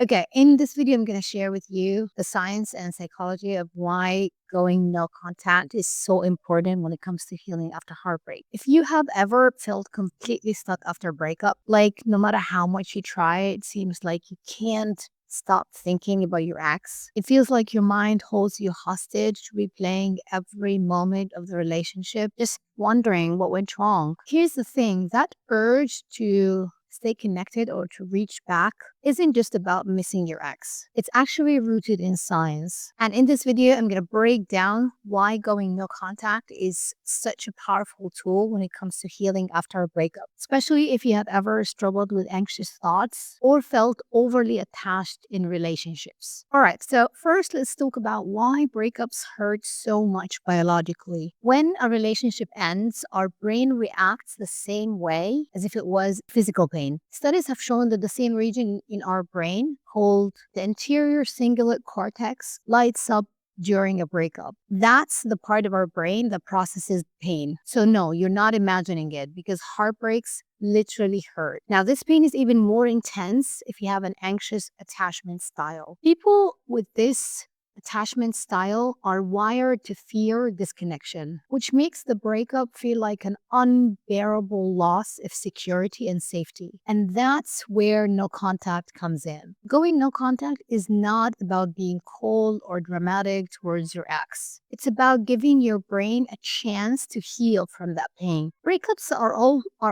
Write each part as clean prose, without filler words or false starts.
Okay, in this video, I'm going to share with you the science and psychology of why going no contact is so important when it comes to healing after heartbreak. If you have ever felt completely stuck after a breakup, like no matter how much you try, it seems like you can't stop thinking about your ex. It feels like your mind holds you hostage, replaying every moment of the relationship, just wondering what went wrong. Here's the thing, that urge to stay connected or to reach back isn't just about missing your ex. It's actually rooted in science. And in this video, I'm going to break down why going no contact is such a powerful tool when it comes to healing after a breakup, especially if you have ever struggled with anxious thoughts or felt overly attached in relationships. All right, so first, let's talk about why breakups hurt so much biologically. When a relationship ends, our brain reacts the same way as if it was physical pain. Studies have shown that the same region in our brain, called the anterior cingulate cortex, lights up during a breakup. That's the part of our brain that processes pain. So no, you're not imagining it, because heartbreaks literally hurt. Now, this pain is even more intense if you have an anxious attachment style. People with this attachment style are wired to fear disconnection, which makes the breakup feel like an unbearable loss of security and safety. And that's where no contact comes in. Going no contact is not about being cold or dramatic towards your ex. It's about giving your brain a chance to heal from that pain. Breakups are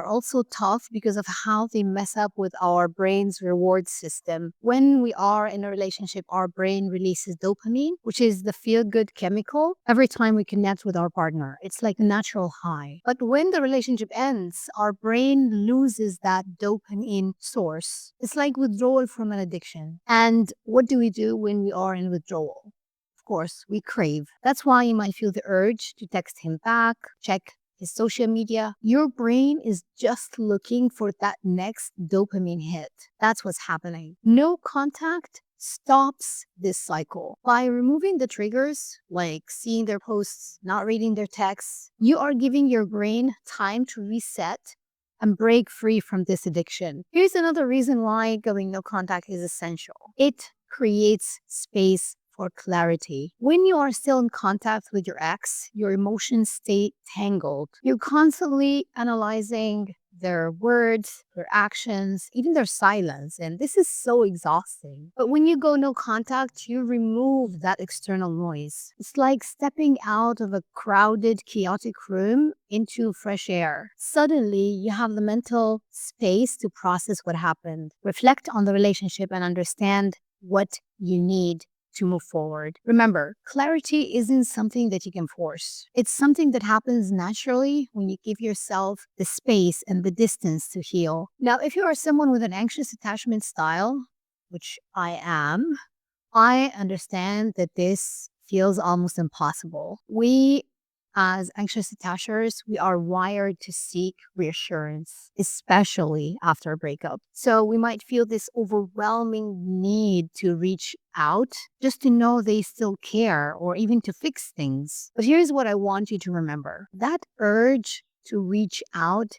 also tough because of how they mess up with our brain's reward system. When we are in a relationship, our brain releases dopamine, which is the feel-good chemical, every time we connect with our partner. It's like a natural high. But when the relationship ends, our brain loses that dopamine source. It's like withdrawal from an addiction. And what do we do when we are in withdrawal? Of course, we crave. That's why you might feel the urge to text him back, check his social media. Your brain is just looking for that next dopamine hit. That's what's happening. No contact stops this cycle. By removing the triggers, like seeing their posts, not reading their texts, you are giving your brain time to reset and break free from this addiction. Here's another reason why going no contact is essential. It creates space for clarity. When you are still in contact with your ex, your emotions stay tangled. You're constantly analyzing their words, their actions, even their silence. And this is so exhausting. But when you go no contact, you remove that external noise. It's like stepping out of a crowded, chaotic room into fresh air. Suddenly, you have the mental space to process what happened, reflect on the relationship, and understand what you need to move forward. Remember, clarity isn't something that you can force. It's something that happens naturally when you give yourself the space and the distance to heal. Now, if you are someone with an anxious attachment style, which I am, I understand that this feels almost impossible. We, as anxious attachers, we are wired to seek reassurance, especially after a breakup. So we might feel this overwhelming need to reach out just to know they still care or even to fix things. But here's what I want you to remember. That urge to reach out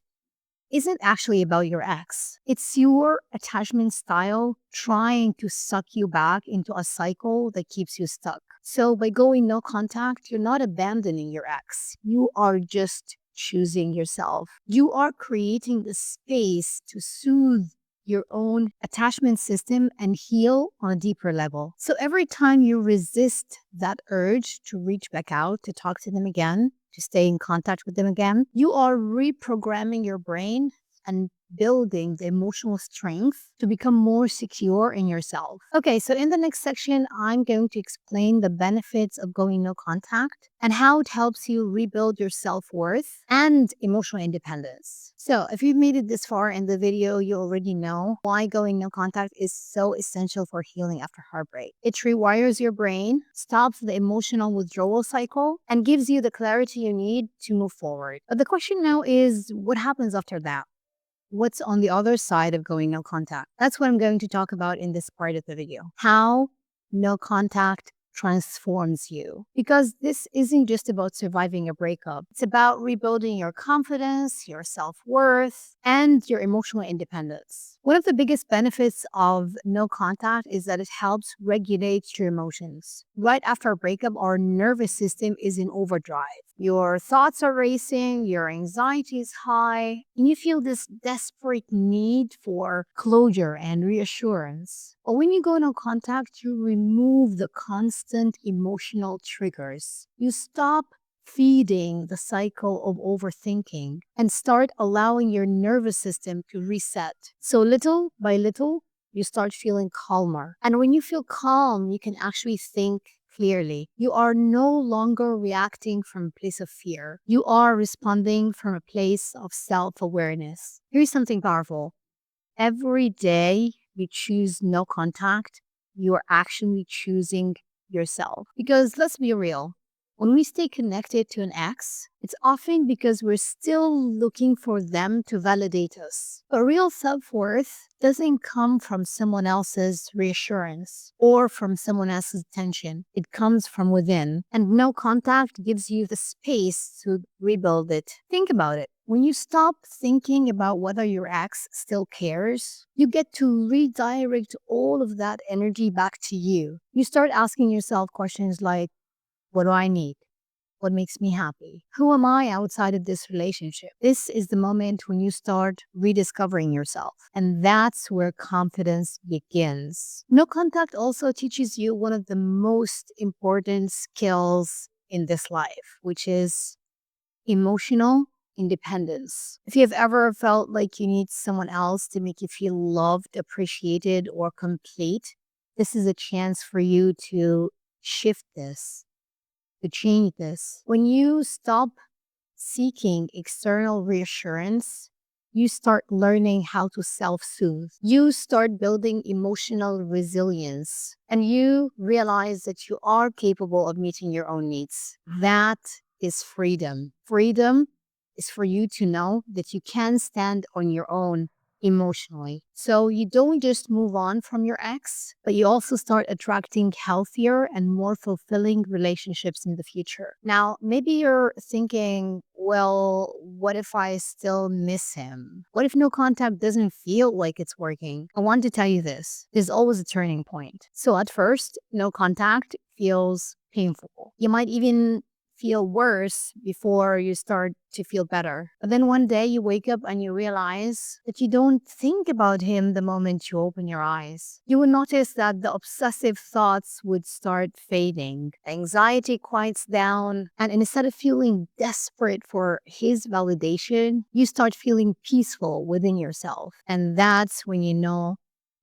isn't actually about your ex. It's your attachment style trying to suck you back into a cycle that keeps you stuck. So by going no contact, you're not abandoning your ex. You are just choosing yourself. You are creating the space to soothe your own attachment system and heal on a deeper level. So every time you resist that urge to reach back out, to talk to them again, to stay in contact with them again, you are reprogramming your brain and building the emotional strength to become more secure in yourself. Okay, so in the next section, I'm going to explain the benefits of going no contact and how it helps you rebuild your self-worth and emotional independence. So if you've made it this far in the video, you already know why going no contact is so essential for healing after heartbreak. It rewires your brain, stops the emotional withdrawal cycle, and gives you the clarity you need to move forward. But the question now is, what happens after that? What's on the other side of going no contact? That's what I'm going to talk about in this part of the video. How no contact transforms you. Because this isn't just about surviving a breakup. It's about rebuilding your confidence, your self-worth, and your emotional independence. One of the biggest benefits of no contact is that it helps regulate your emotions. Right after a breakup, our nervous system is in overdrive. Your thoughts are racing, your anxiety is high, and you feel this desperate need for closure and reassurance. But when you go no contact, you remove the constant emotional triggers. You stop feeding the cycle of overthinking and start allowing your nervous system to reset. So little by little, you start feeling calmer. And when you feel calm, you can actually think clearly. You are no longer reacting from a place of fear. You are responding from a place of self awareness. Here's something powerful. Every day you choose no contact, you are actually choosing yourself. Because let's be real, when we stay connected to an ex, it's often because we're still looking for them to validate us. But real self worth doesn't come from someone else's reassurance or from someone else's attention. It comes from within. And no contact gives you the space to rebuild it. Think about it. When you stop thinking about whether your ex still cares, you get to redirect all of that energy back to you. You start asking yourself questions like, what do I need? What makes me happy? Who am I outside of this relationship? This is the moment when you start rediscovering yourself. And that's where confidence begins. No contact also teaches you one of the most important skills in this life, which is emotional independence. If you have ever felt like you need someone else to make you feel loved, appreciated, or complete, this is a chance for you to shift this, to change this. When you stop seeking external reassurance, you start learning how to self soothe. You start building emotional resilience, and you realize that you are capable of meeting your own needs. That is freedom. Freedom is for you to know that you can stand on your own emotionally. So you don't just move on from your ex, but you also start attracting healthier and more fulfilling relationships in the future. Now, maybe you're thinking, well, what if I still miss him? What if no contact doesn't feel like it's working? I want to tell you this. There's always a turning point. So at first, no contact feels painful. You might even feel worse before you start to feel better. But then one day you wake up and you realize that you don't think about him the moment you open your eyes. You will notice that the obsessive thoughts would start fading. Anxiety quiets down, and instead of feeling desperate for his validation, you start feeling peaceful within yourself. And that's when you know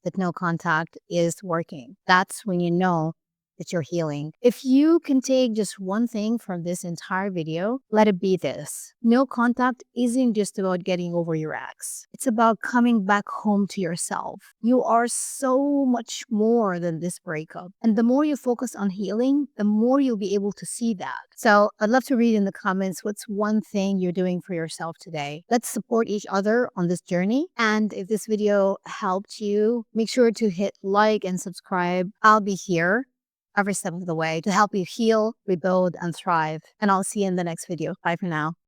that no contact is working. That's when you know that you're healing. If you can take just one thing from this entire video, let it be this. No contact isn't just about getting over your ex. It's about coming back home to yourself. You are so much more than this breakup. And the more you focus on healing, the more you'll be able to see that. So I'd love to read in the comments what's one thing you're doing for yourself today. Let's support each other on this journey. And if this video helped you, make sure to hit like and subscribe. I'll be here every step of the way to help you heal, rebuild, and thrive. And I'll see you in the next video. Bye for now.